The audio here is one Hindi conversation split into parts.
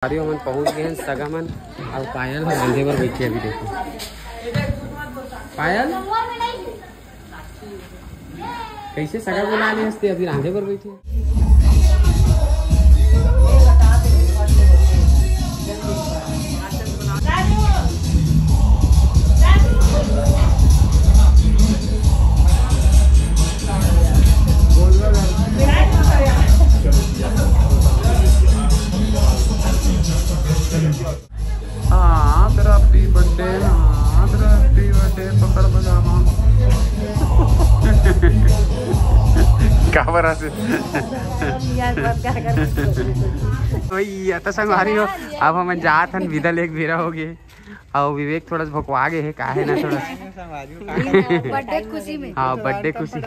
मन पहुंच गए हैं सगामन और पायल अंधे पर बैठे अभी देखो पायल कैसे सगा बुला ले हंसते अभी रांधे पर बैठे। वही तो संगवारी हो अब हम जात हन विदा लेक भेरा हो गए और विवेक थोड़ा भुकवा गए है काहे ना थोड़ा बर्थडे खुशी में। हाँ बर्थडे खुशी।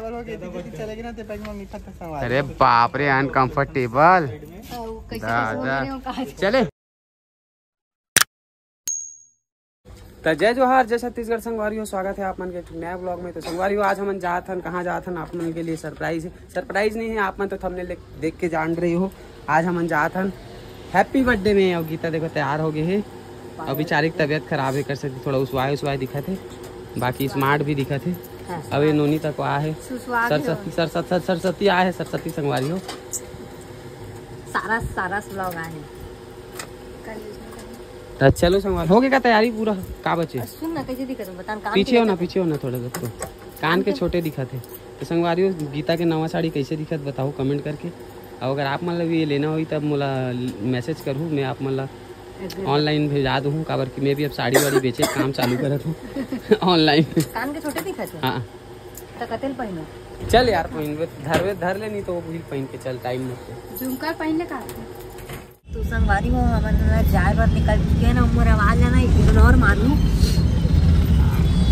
अरे बाप रे अनकंफर्टेबल चले। तो जय जोहार जय छत्तीसगढ़ संगवारी हो, स्वागत है आप मन के नया ब्लॉग में। तो संगवारी हो आज हम जात हन कहाँ जात हन आप मन के लिए सरप्राइज है। सरप्राइज नहीं है, आप मन तो थंबनेल देख के जान रहे हो। आज हम जात हन हैप्पी बर्थडे में और गीता देखो तैयार हो गए है और बेचारी की तबीयत खराब है कर सकती थोड़ा उसवाए दिखा थे, बाकी स्मार्ट भी दिखा थे। अब ये नोनी तक आ है सरस्वती आए है सरस्वती संगवारी हो सारा ब्लॉग आए। चलो संगवार हो गया तैयारी पूरा का बचे सुन ना कैसे दिखा तुम बता। पीछे हो ना थोड़ा सा तो कान के छोटे दिखा थे। तो संगवारी गीता के नवा साड़ी कैसे दिखत बताओ कमेंट करके। और अगर आप मतलब ये लेना हुई तब मोला मैसेज करूँ, मैं आप मतलब ऑनलाइन भेजा दूँ काबर कि मैं भी अब साड़ी वाड़ी बेचे काम चालू करत हूँ ऑनलाइन। कान के छोटे दिखा थे। हाँ तो कतेल पहनो चल यार पहन धर ले नहीं तो वो भी पहन के चल टाइम में झुमका पहनने का। तो संगवारी हो हम जाए पर निकल चुके हैं ना, उम्र आवाज है ना इग्नोर मारू।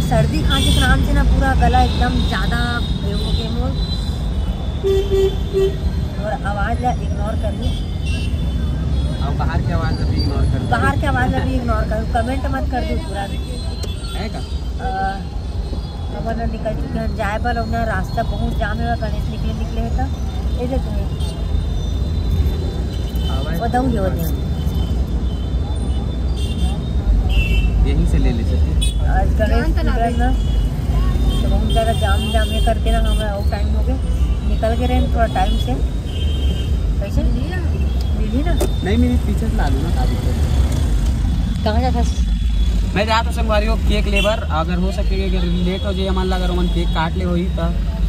सर्दी खांसी के नाम से ना पूरा गला एकदम ज्यादा हो गया मोर और आवाज ला इग्नोर कर ली। और बाहर की आवाज अभी इग्नोर कर बाहर की आवाज अभी इग्नोर कर कमेंट मत कर दो पूरा है का। अब ना निकल चुके हैं जाए पर अपना रास्ता बहुत जाम है। गणेश निकले है तो ऐसे तुम्हें यहीं से ले सकते। आज गणेश ना तो बहुत ज़्यादा जाम ये करके ना हमें और टाइम हो गया निकल के रहे थोड़ा टाइम से। कैसे मिली ना नहीं मेरी पीछे से ला लूँ ना कहाँ जाता मैं जाता संगवारी हो केक लेबर। अगर हो सके अगर लेट हो जाए हमारा अगर हमन केक काट ले होई तो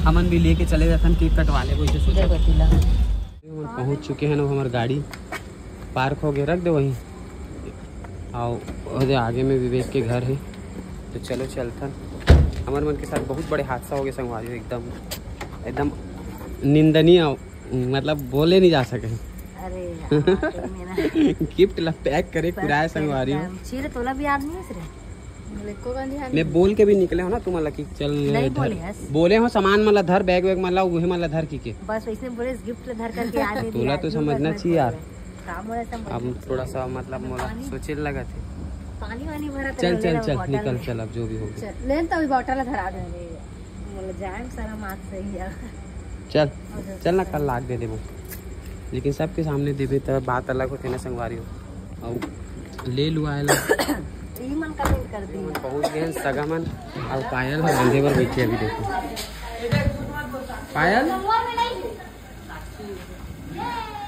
हमन भी लेके चले जाते केक कटवा ले वैसे सोचा। पहुँच चुके हैं ना हमारी गाड़ी पार्क हो गया रख दे वहीं और आगे में विवेक के घर है। तो चलो चलथन। हमारे मन के साथ बहुत बड़े हादसा हो गया संगवारी एकदम निंदनीय मतलब बोले नहीं जा सके। अरे गिफ्ट ला पैक करे कुराए संगवारी तोला भी याद नहीं है। मैं बोल के भी निकले हो ना तुम कि चल बोले हो सामान मतलब धर बैग वैग मतलब वही मतलब धर की बस वैसे बोले गिफ्ट धर करके तोला तो समझना चाहिए यार। अब थोड़ा सा मतलब मोला सोचे लगा थे पानी वानी भरा चल निकल चल अब जो भी हो लेन तो बोतल धरा दे मोला जाए सारा मात सही है। चल ना कल लाग दे देबो लेकिन सबके सामने देबे तो बात अलग होते ना संगवारी हो और ले लू आएला मन कमेंट कर दी। पहुंच गए सगामन और पायल अंधे पर बैठे अभी देखो पायल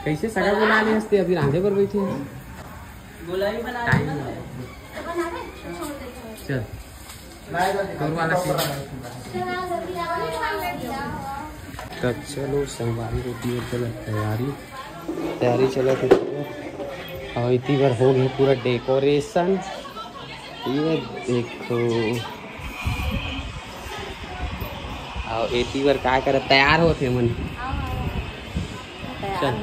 कैसे सगा बुला ले हंसते अभी रांधे पर बैठे हैं। चल तो चलो संगवारी रोटी चलो तैयारी चलो और इतनी बार हो गई पूरा डेकोरेशन। ये देखो और इतनी बार क्या कर तैयार होते मन चल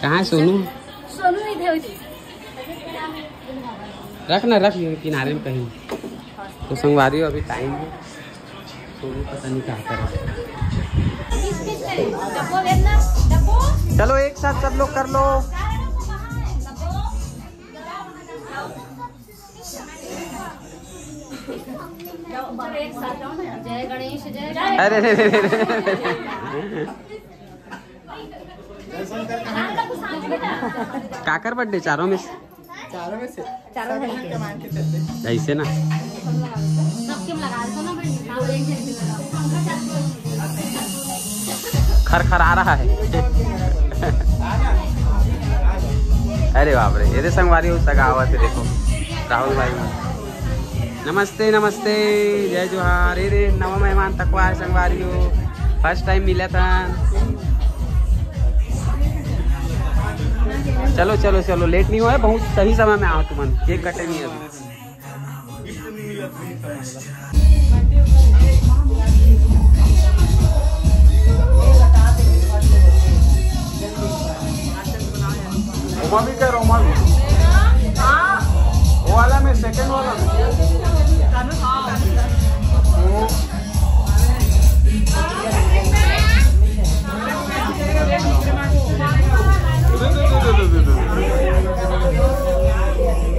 कहाँ सोनू रख किनारे में कहीं। तो संगवारी अभी टाइम है सोनू पता नहीं क्या करे। चलो एक साथ सब लोग कर लो। जय गणेश जय। अरे काकर बर्थडे चारों में से ऐसे ना खरखरा रहा है। अरे बाप रे, ये संगवारी हो सगावत है। देखो राहुल भाई नमस्ते नमस्ते जय जोहार। रे नवा मेहमान तकवार संगवारी हो, फर्स्ट टाइम मिला था। चलो चलो चलो लेट नहीं हुआ है, बहुत सही समय में आओ तुमन, केक कटे नहीं अभी। ओमा भी कह रहा हूँ, वो वाला में सेकंड वाला में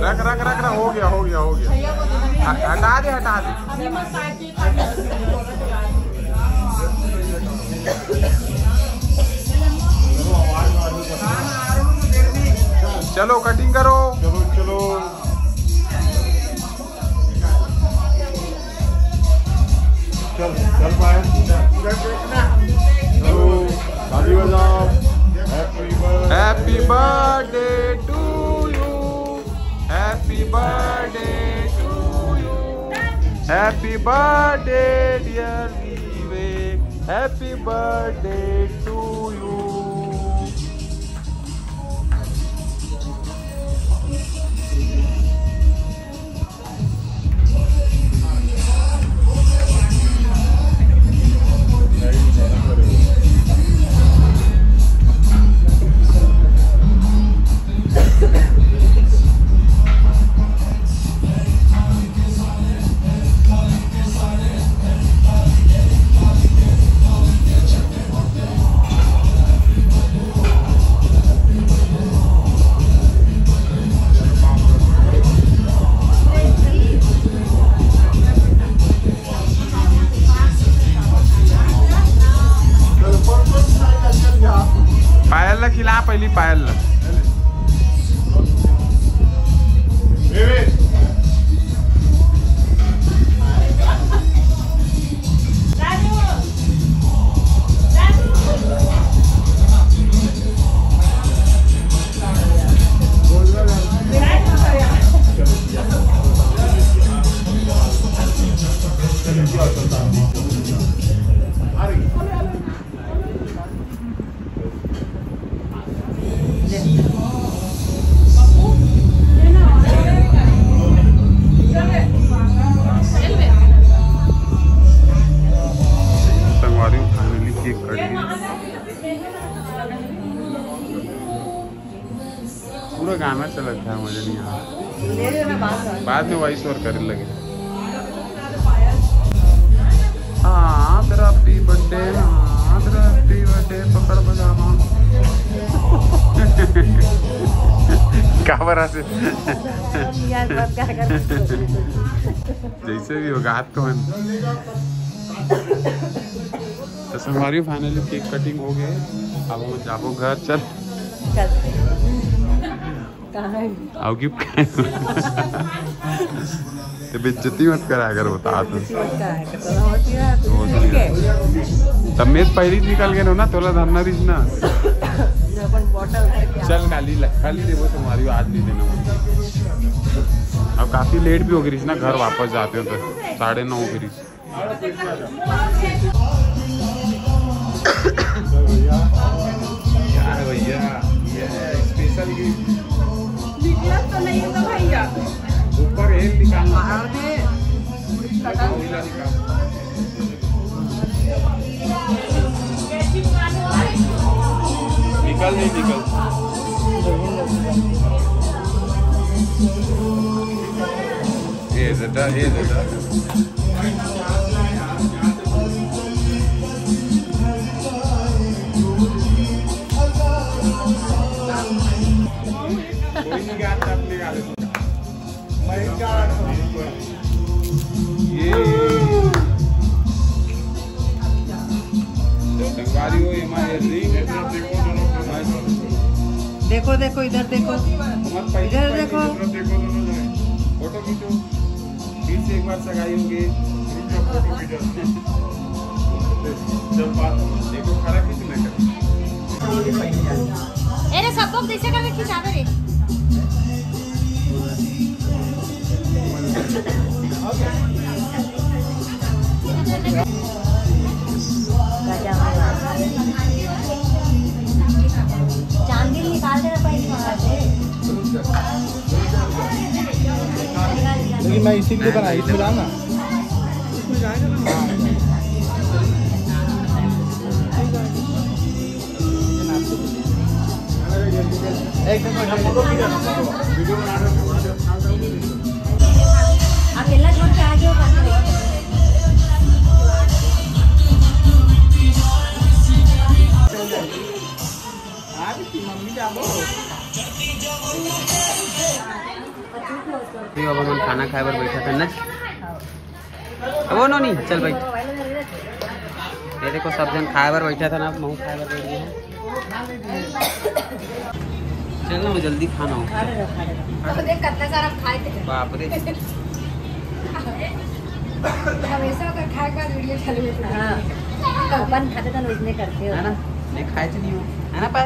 रख रख रख रख हो गया हो गया हो गया। हटा दे हटा दे। चलो कटिंग करो। चलो चलो चल चल पाए। चलो ताली बजाओ। Happy birthday to you, happy birthday to you, happy birthday dear Vivek, happy birthday to you. पायल खिला पहली पायल पूरा गाना चल रखा है, मुझे नहीं आ रहा। बाद में वॉइस ओवर करने लगे। हाँ तेरा हैप्पी बर्थडे, हाँ तेरा हैप्पी बर्थडे, पकड़ बजामा। क्या बरा से जैसे भी होगा हाथ तो है। तो हमारी फाइनली केक कटिंग हो गए। अब हम जाबो घर। चल आओ गिफ्ट बेइज्जती मत करा अगर बता तो। तब में पहली निकल गए ना तोला धरना रही ना। चल खाली खाली देवो तुम्हारी आज नहीं देना। अब काफी लेट भी हो गई ना, घर वापस जाते हो तो 9:30 हो गई। यार भैया ये स्पेशल गिफ्ट निकला तो नहीं तो भैया ऊपर हेल निकालना निकल नहीं निकल। ये दादा ये संगवारी हो देखो देखो इधर देखो, इधर देखो। फोटो खींचो, फिर से एक बार सगाई होगी। देखो खड़ा किसी ने अरे सब लोग जैसे करके खिंचावे रे। चांदी निकाल देना पैसे। मैं इसीलिए बनाई थी ना। अकेला छोड़ के आगे अब हम खाना खाए पर बैठा था न वो नो नहीं चल भाई ये देखो सब जन खाए पर बैठा था ना अब महू खाए पर बैठ गए हैं। चल ना जल्दी खाना हो देख कितना सारा खाए थे। बाप रे हमेशा अगर खाए का वीडियो चालू है। हां अपन खाते तो इसने करते हो है ना नहीं खाए तो नहीं हो है ना पर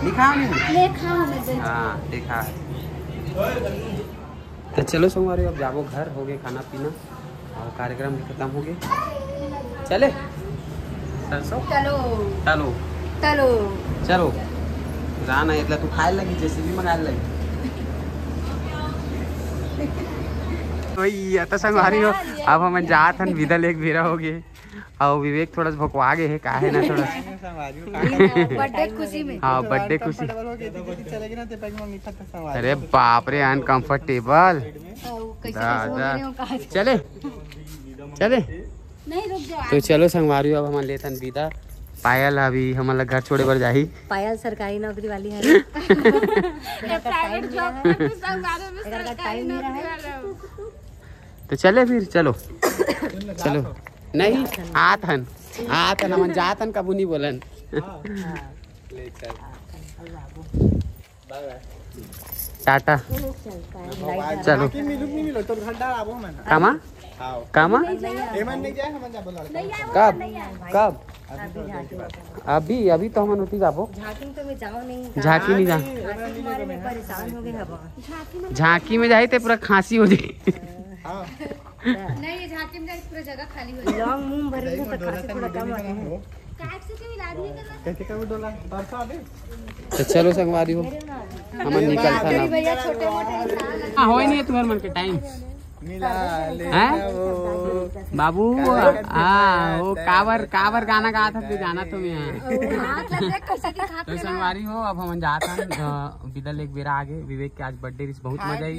नहीं खाओ नहीं ले खाओ मैं दे। हाँ देखा है तो चलो सोमवार अब जाबो घर हो गए खाना पीना और कार्यक्रम भी खत्म हो गए चले सरसों चलो चलो चलो चलो जाना એટલે તું ખાઈ લગી જેસીબી માં ગાલ લગી ओई आता संगवारी हो अब हम जात हन विदल एक बेरा हो गए और विवेक थोड़ा भोकवा गए है काहे ना थोड़ा बर्थडे खुशी में। हाँ बर्थडे खुशी चलेगी ना ते पैक में मीठा था संगवारी। अरे बाप रे अनकंफर्टेबल चले चले नहीं रुक जाओ। तो चलो संगवारी अब हम लेतन विदा पायल अभी हमारा घर छोड़े पर जाही पायल सरकारी नौकरी वाली है। प्राइवेट जॉब में भी संगारे में सरकारी नौकरी वाला हूं। तो चले फिर चलो चलो नहीं आथन हम जातन कबू नहीं बोलन टाटा चलो मिलो तो घर डाल आबो हम कामा कामा एमन नहीं जाए हम जा बोला कब कब अभी अभी तो हम नोटिस जाबो झांकी तो मैं जाऊं नहीं। झांकी नहीं जा झांकी मारे में परेशान हो गए हवा। झांकी में जाए तो पूरा खांसी हो जाए नहीं ये झांकी में जाए पूरा जगह खाली हो जाए। लॉन्ग मुंह भरे तो खांसी थोड़ा कम आते हैं। काट से क्यों इलाज नहीं करना। कैसे का डोला बरसा दे तो चलो संगवारी हो हम निकल था भैया छोटे मोटे हाँ हो ही नहीं है तुम्हारे मन के टाइम मिला ले हैं वो बाबू हाँ वो कावर कावर गाना गा था जाना तुम यहाँ हाथ लग रहा कैसे दिखा तो संगवारी हो अब हम जाते हैं विदल एक बेरा आगे विवेक के आज बर्थडे रिस बहुत मजा आई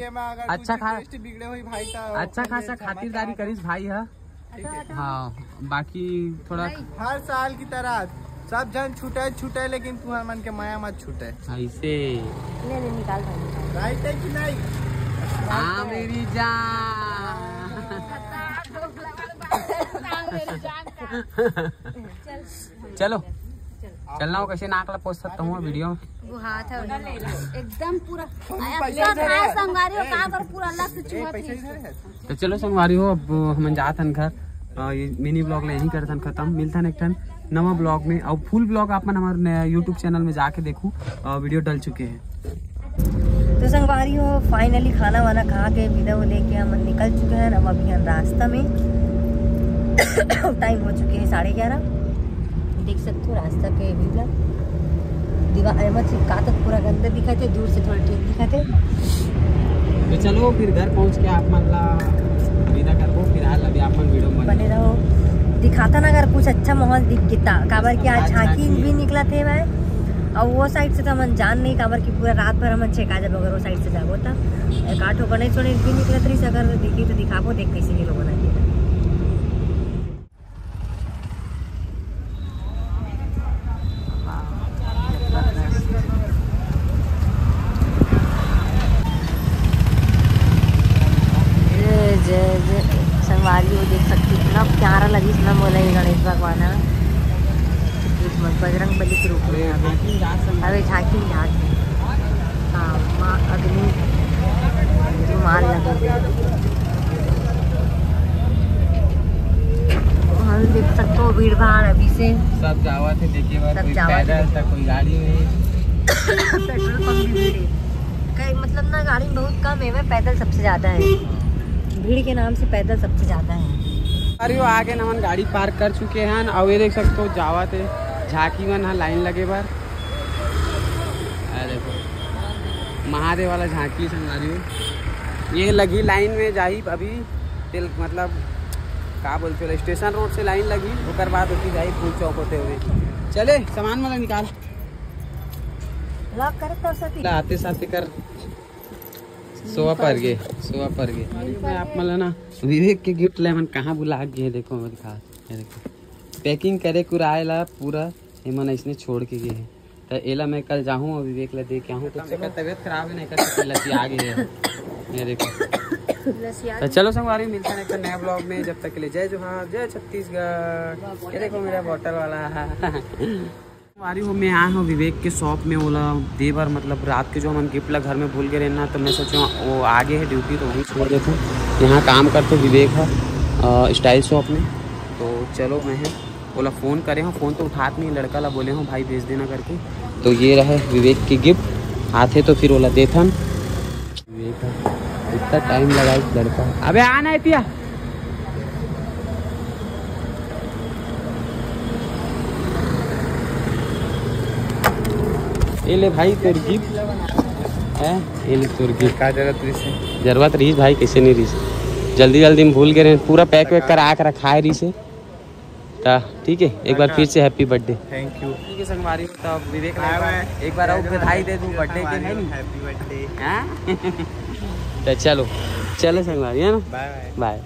अच्छा बिगड़े हुई भाई का अच्छा खासा खातिरदारी करिस भाई है हाँ बाकी थोड़ा हर साल की तरह सब जन छूटे लेकिन तुम्हारे मन के माया मत छूटे ऐसे ले निकाल भाई। राइट है कि नहीं हाँ मेरी जान चलो चलना हो कैसे नाकला पोस्ट सकता हूँ वीडियो में वो हाथ है एकदम पूरा आया संगारी हो कहां पर पूरा अल्लाह से चुहत रही। तो चलो संगवारी हो अब हम जातन घर ये मिनी ब्लॉग ले यहीं करतन खत्म मिलतन एक टन नवा ब्लॉग में और फुल ब्लॉग अपन हमारे यूट्यूब चैनल में जाके देखूँ वीडियो डल चुके हैं। तो संगवारी हो फाइनली खाना वाना खा के विदा हो लेके हम निकल चुके हैं। अब अभी हम रास्ता में टाइम हो चुके हैं 11:30। देख सकते हो रास्ता के व्यू दीवार अहमद चिपका तक पूरा गंदा दिखाते दूर से थोड़ा ठीक दिखाते। तो चलो फिर घर पहुंच के आप मन ला विदा करबो फिलहाल अभी आप मन वीडियो में बने रहो दिखाता ना अगर कुछ अच्छा माहौल दिख गिता काबर की आज झांकी भी निकला थे भाई और वो साइड से तो हम जान नहीं काबर की पूरा रात भर हम चेक आ जब अगर वो साइड से जाबो तो एक आठ बने छोड़े भी निकलत रही अगर दिखी तो दिखाबो देख कैसे भी लोग बनाइए। संगवारी हो देख सकती इतना प्यारा लगी इतना बोला ये गणेश भगवान है में, बजरंग बली के रूप में अभी झांकी झांक है। हाँ, माँ अग्नि रुमाल लगे हम देख सकते हो। भीड़ भाड़ अभी से सब जावा थे देखिए बार, सब कोई जावा थे। पैदल था, कोई गाड़ी में। पेट्रोल पंप भी भीड़ है कई, मतलब ना गाड़ी में बहुत कम है, पैदल सबसे ज़्यादा है। भीड़ के नाम से पैदल सबसे ज़्यादा है। अरे वो आगे न हम गाड़ी पार्क कर चुके हैं और ये देख सकते हो जावा थे झांकी में ना लाइन लगे बार। अरे देखो महादेव वाला झांकी संगारी ये लगी लाइन में जाही अभी तिल, मतलब का बोलते हो स्टेशन रोड से लाइन लगी, उसके बाद होती जाही फूल चौक होते हुए। चले सामान वाला निकाल लॉक करे तो सती आते साथे कर सोवा पर गए मैं आप मतलब ना विवेक के गिफ्ट ले मन कहाँ बुला गए। देखो मैं दिखा, ये देखो पैकिंग करे कुराए ला पूरा मन इसने छोड़ के गए हैं। तो एला मैं कल जाऊँ और विवेक ला दे के आऊँ। तो तबियत खराब है नहीं कर लसी आ गई है, ये देखो। तो चलो संगवारी मिलते हैं एक नए ब्लॉग में, जब तक के लिए जय जोहार, जय छत्तीसगढ़। ये देखो मेरा बॉटल वाला वारी हो मैं आया हूँ विवेक के शॉप में, बोला दे बार मतलब रात के जो हम गिफ्ट ला घर में भूल के रहना, तो मैं सोचा वो आगे है ड्यूटी तो वहीं छोड़ देते हैं। यहाँ काम करते विवेक है स्टाइल शॉप में। तो चलो मैं है बोला फ़ोन करे हूँ, फ़ोन तो उठात नहीं, लड़का ला बोले हूँ भाई भेज देना करके। तो ये रहे विवेक के गिफ्ट आते तो फिर बोला देथन। विवेक इतना टाइम लगा इस लड़का, अबे आना है तिया। ये ले भाई तोर गिफ्ट है, ये ले तोर गिफ्ट। का जरूरत रही भाई, कैसे नहीं रही, जल्दी जल्दी में भूल गए, पूरा पैक वैक करा के रखा है रही से। ठीक है एक बार फिर से हैप्पी बर्थडे। Thank you. ठीक है संगवारी, तो विवेक एक बार और बधाई दे दूँ बर्थडे के, है नहीं? Happy birthday. हाँ तो चलो संगवारी है ना, बाय बाय। बाय।